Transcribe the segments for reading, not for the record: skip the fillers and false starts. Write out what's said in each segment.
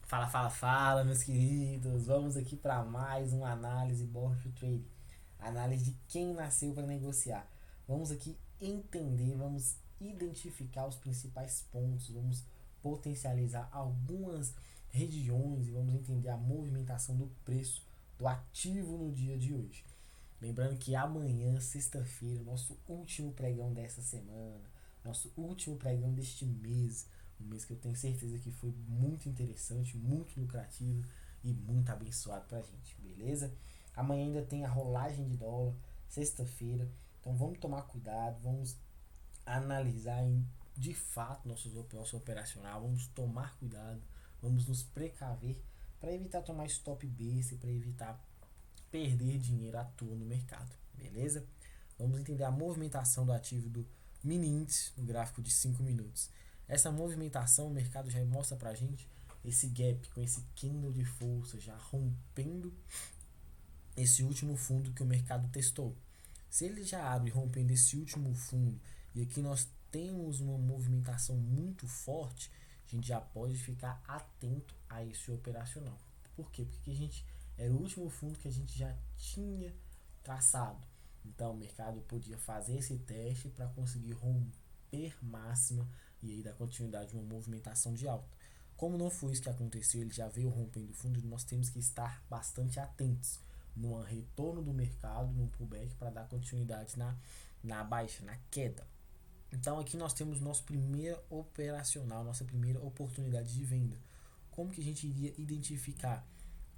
Fala, fala, fala, meus queridos. Vamos aqui para mais uma análise Born to Trade. Análise de quem nasceu para negociar. Vamos aqui entender, vamos identificar os principais pontos, vamos potencializar algumas regiões e vamos entender a movimentação do preço do ativo no dia de hoje. Lembrando que amanhã, sexta-feira, nosso último pregão dessa semana, nosso último pregão deste mês, um mês que eu tenho certeza que foi muito interessante, muito lucrativo e muito abençoado pra gente, beleza? Amanhã ainda tem a rolagem de dólar, sexta-feira, então vamos tomar cuidado, vamos analisar de fato nosso operacional, vamos tomar cuidado, vamos nos precaver para evitar tomar stop base, para evitar perder dinheiro à toa no mercado, beleza? Vamos entender a movimentação do ativo do mini índice no gráfico de 5 minutos. Essa movimentação o mercado já mostra pra gente esse gap com esse candle de força já rompendo esse último fundo que o mercado testou. Se ele já abre rompendo esse último fundo e aqui nós temos uma movimentação muito forte, a gente já pode ficar atento a esse operacional. Por quê? Porque a gente era o último fundo que a gente já tinha traçado. Então o mercado podia fazer esse teste para conseguir romper máxima e aí dar continuidade a uma movimentação de alta. Como não foi isso que aconteceu, ele já veio rompendo o fundo, nós temos que estar bastante atentos no retorno do mercado, no pullback, para dar continuidade na baixa, na queda. Então aqui nós temos nosso primeiro operacional, nossa primeira oportunidade de venda. Como que a gente iria identificar?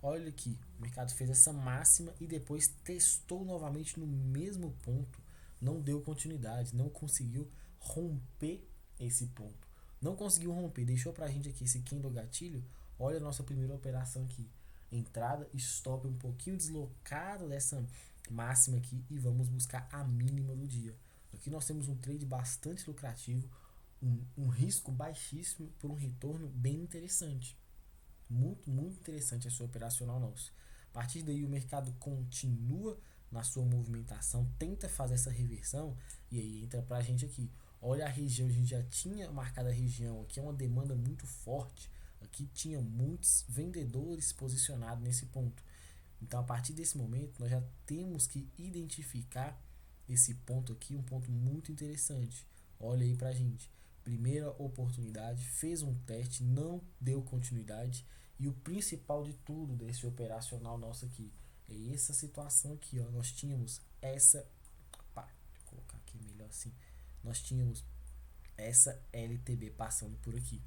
Olha aqui, o mercado fez essa máxima e depois testou novamente no mesmo ponto, não deu continuidade, não conseguiu romper esse ponto. Não conseguiu romper, deixou pra gente aqui esse candle gatilho. Olha a nossa primeira operação aqui. Entrada, stop um pouquinho deslocado dessa máxima aqui e vamos buscar a mínima do dia. Aqui nós temos um trade bastante lucrativo, um risco baixíssimo por um retorno bem interessante. Muito, muito interessante essa operacional nosso. A partir daí o mercado continua na sua movimentação, tenta fazer essa reversão e aí entra pra gente aqui. Olha a região, a gente já tinha marcado a região, aqui é uma demanda muito forte, aqui tinha muitos vendedores posicionados nesse ponto. Então a partir desse momento nós já temos que identificar esse ponto aqui, um ponto muito interessante. Olha aí pra gente. Primeira oportunidade, fez um teste, não deu continuidade e o principal de tudo desse operacional nosso aqui é essa situação aqui, ó. Nós tínhamos essa, pá, deixa eu colocar aqui melhor assim. Nós tínhamos essa LTB passando por aqui.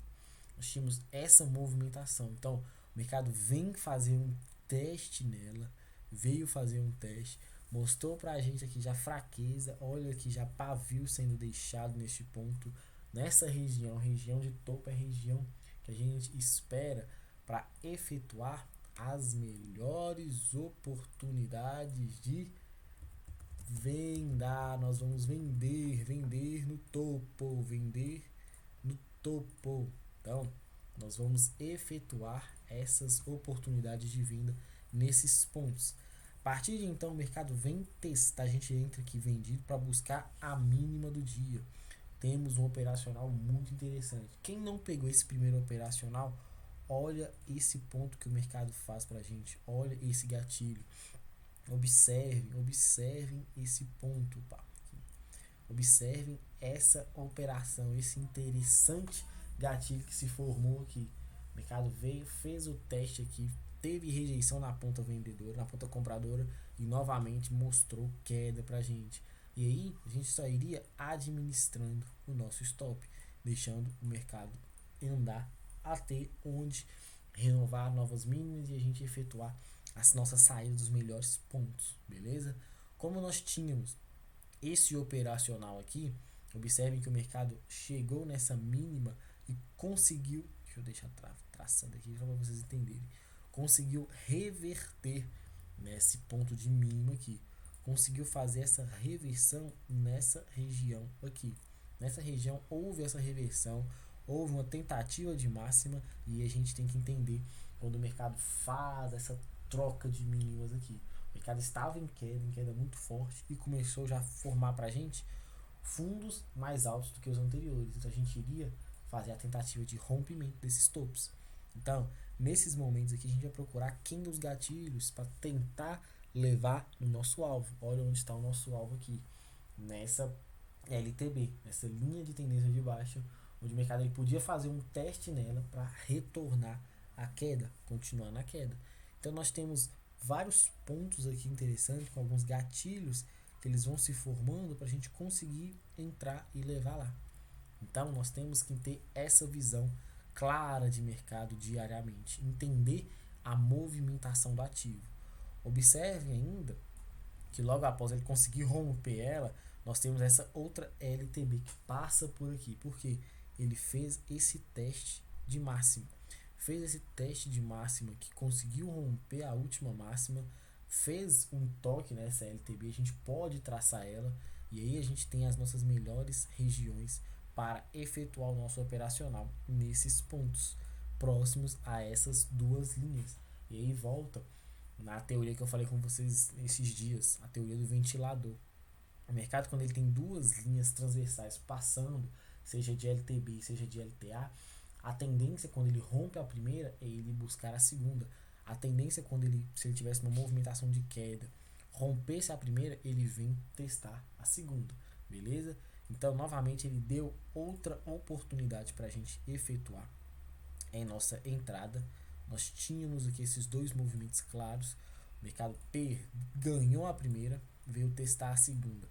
Nós tínhamos essa movimentação. Então, o mercado vem fazer um teste nela, veio fazer um teste, mostrou pra gente aqui já fraqueza, olha aqui já pavio sendo deixado neste ponto, nessa região, região de topo é região que a gente espera para efetuar as melhores oportunidades de venda. Nós vamos vender no topo, vender no topo. Então, nós vamos efetuar essas oportunidades de venda nesses pontos. A partir de então, o mercado vem testar, a gente entra aqui vendido para buscar a mínima do dia. Temos um operacional muito interessante. Quem não pegou esse primeiro operacional, olha esse ponto que o mercado faz para a gente. Olha esse gatilho. Observem esse ponto, pá. Observem essa operação, esse interessante gatilho que se formou aqui. O mercado veio, fez o teste aqui, teve rejeição na ponta vendedora, na ponta compradora e novamente mostrou queda pra gente. E aí a gente só iria administrando o nosso stop, deixando o mercado andar até onde renovar novas mínimas e a gente efetuar as nossas saídas dos melhores pontos, beleza? Como nós tínhamos esse operacional aqui, observem que o mercado chegou nessa mínima e conseguiu, deixa eu deixar traçando aqui para vocês entenderem, conseguiu reverter nesse ponto de mínima aqui, conseguiu fazer essa reversão nessa região aqui. Nessa região houve essa reversão, houve uma tentativa de máxima e a gente tem que entender quando o mercado faz essa troca de mínimas aqui. O mercado estava em queda muito forte e começou já a formar para a gente fundos mais altos do que os anteriores. Então a gente iria fazer a tentativa de rompimento desses topos. Então, nesses momentos aqui a gente vai procurar candles gatilhos para tentar levar no nosso alvo. Olha onde está o nosso alvo aqui, nessa LTB, nessa linha de tendência de baixa, onde o mercado ele podia fazer um teste nela para retornar a queda, continuar na queda. Então nós temos vários pontos aqui interessantes, com alguns gatilhos que eles vão se formando para a gente conseguir entrar e levar lá. Então nós temos que ter essa visão clara de mercado diariamente, entender a movimentação do ativo. Observe ainda que logo após ele conseguir romper ela, nós temos essa outra LTB que passa por aqui, porque ele fez esse teste de máxima. Fez esse teste de máxima que conseguiu romper a última máxima, fez um toque nessa LTB, a gente pode traçar ela e aí a gente tem as nossas melhores regiões para efetuar o nosso operacional nesses pontos próximos a essas duas linhas. E aí volta na teoria que eu falei com vocês esses dias, a teoria do ventilador. O mercado, quando ele tem duas linhas transversais passando, seja de LTB, seja de LTA, a tendência quando ele rompe a primeira é ele buscar a segunda. A tendência quando ele, se ele tivesse uma movimentação de queda, rompesse a primeira, ele vem testar a segunda, beleza? Então, novamente, ele deu outra oportunidade para a gente efetuar em nossa entrada. Nós tínhamos aqui esses dois movimentos claros. O mercado ganhou a primeira, veio testar a segunda.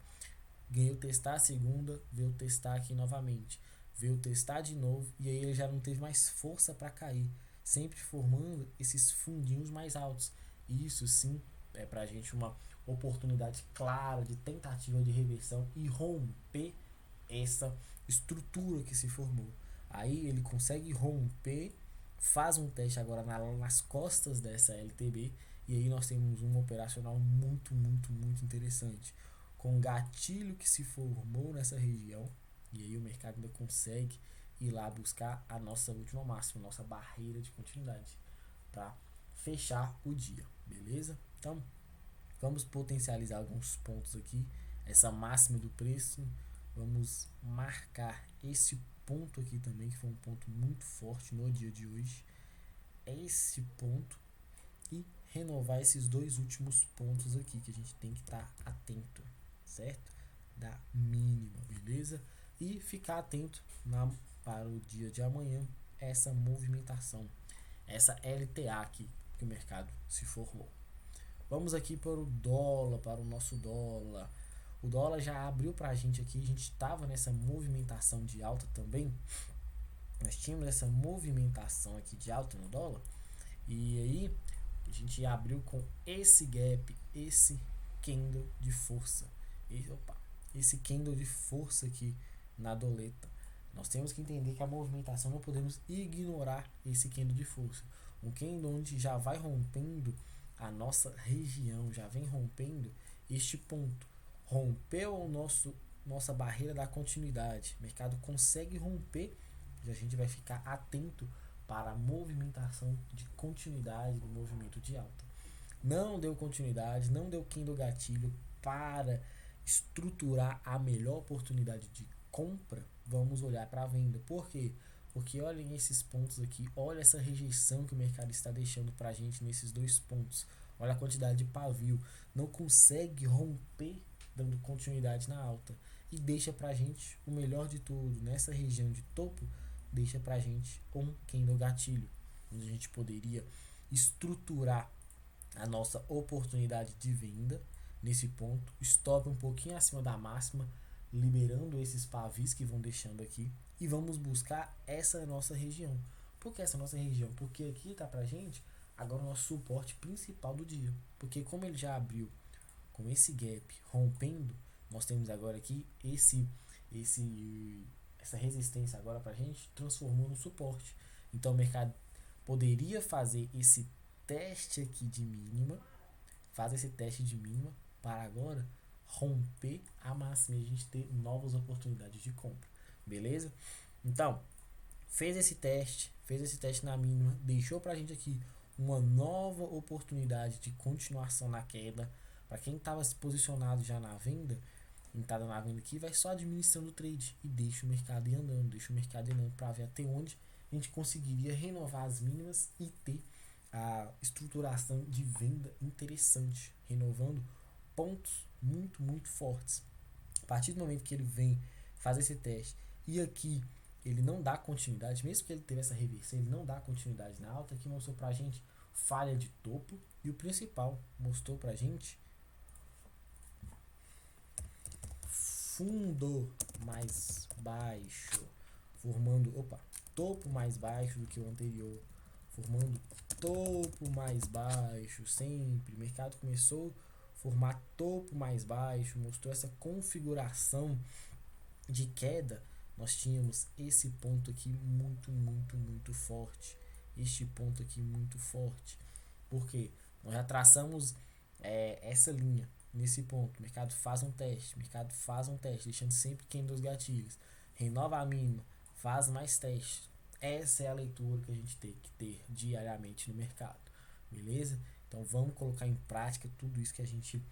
Ganhou testar a segunda, veio testar aqui novamente. Veio testar de novo e aí ele já não teve mais força para cair, sempre formando esses fundinhos mais altos. E isso sim é para a gente uma oportunidade clara de tentativa de reversão e romper essa estrutura que se formou. Aí ele consegue romper, faz um teste agora nas costas dessa LTB e aí nós temos um operacional muito, muito, muito interessante, com um gatilho que se formou nessa região e aí o mercado ainda consegue ir lá buscar a nossa última máxima, nossa barreira de continuidade para fechar o dia, beleza? Então vamos potencializar alguns pontos aqui, essa máxima do preço. Vamos marcar esse ponto aqui também, que foi um ponto muito forte no dia de hoje. É esse ponto e renovar esses dois últimos pontos aqui que a gente tem que estar atento, certo? Da mínima, beleza? E ficar atento para o dia de amanhã, essa movimentação, essa LTA aqui que o mercado se formou. Vamos aqui para o dólar, para o nosso dólar. O dólar já abriu para a gente aqui, a gente estava nessa movimentação de alta também. Nós tínhamos essa movimentação aqui de alta no dólar. E aí a gente abriu com esse gap, esse candle de força. Esse candle de força aqui na doleta. Nós temos que entender que a movimentação não podemos ignorar esse candle de força. Um candle onde já vai rompendo a nossa região, já vem rompendo este ponto. Rompeu nossa barreira da continuidade. O mercado consegue romper e a gente vai ficar atento para a movimentação de continuidade do movimento de alta. Não deu continuidade, não deu candle gatilho para estruturar a melhor oportunidade de compra, vamos olhar para a venda. Por quê? Porque olhem esses pontos aqui, olha essa rejeição que o mercado está deixando para a gente nesses dois pontos. Olha a quantidade de pavio, não consegue romper dando continuidade na alta e deixa para a gente o melhor de tudo, nessa região de topo, deixa para a gente um candle gatilho, onde a gente poderia estruturar a nossa oportunidade de venda nesse ponto, stop um pouquinho acima da máxima, liberando esses pavis que vão deixando aqui e vamos buscar essa nossa região. Por que essa nossa região? Porque aqui tá pra gente agora o nosso suporte principal do dia, porque como ele já abriu com esse gap rompendo, nós temos agora aqui essa resistência agora pra gente transformou no suporte. Então o mercado poderia fazer esse teste aqui de mínima, faz esse teste de mínima para agora romper a máxima e a gente ter novas oportunidades de compra, beleza? Então, fez esse teste na mínima, deixou pra gente aqui uma nova oportunidade de continuação na queda. Para quem estava se posicionado já na venda, entrada na venda aqui, vai só administrando o trade e deixa o mercado ir andando, para ver até onde a gente conseguiria renovar as mínimas e ter a estruturação de venda interessante, renovando pontos muito, muito fortes. A partir do momento que ele vem fazer esse teste e aqui ele não dá continuidade, mesmo que ele teve essa reversão, ele não dá continuidade na alta, aqui mostrou pra gente falha de topo e o principal, mostrou pra gente fundo mais baixo, formando, topo mais baixo do que o anterior, formando topo mais baixo sempre. O mercado começou a formar topo mais baixo, mostrou essa configuração de queda. Nós tínhamos esse ponto aqui muito, muito, muito forte. Este ponto aqui muito forte. Porque nós já traçamos essa linha nesse ponto. O mercado faz um teste, deixando sempre quem dos gatilhos. Renova a mínima, faz mais testes. Essa é a leitura que a gente tem que ter diariamente no mercado, beleza? Então vamos colocar em prática tudo isso que a gente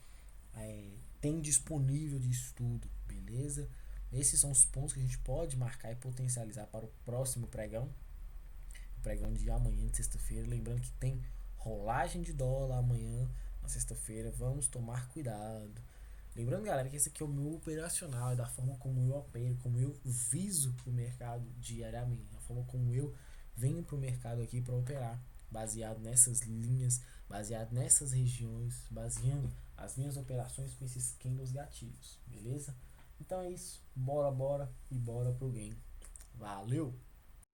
tem disponível de estudo, beleza? Esses são os pontos que a gente pode marcar e potencializar para o próximo pregão, o pregão de amanhã, de sexta-feira. Lembrando que tem rolagem de dólar amanhã, na sexta-feira. Vamos tomar cuidado. Lembrando, galera, que esse aqui é o meu operacional, é da forma como eu opero, como eu viso o mercado diariamente, da forma como eu venho para o mercado aqui para operar, baseado nessas linhas, baseado nessas regiões, baseando as minhas operações com esses candles gatilhos, beleza? Então é isso, bora e bora pro game. Valeu!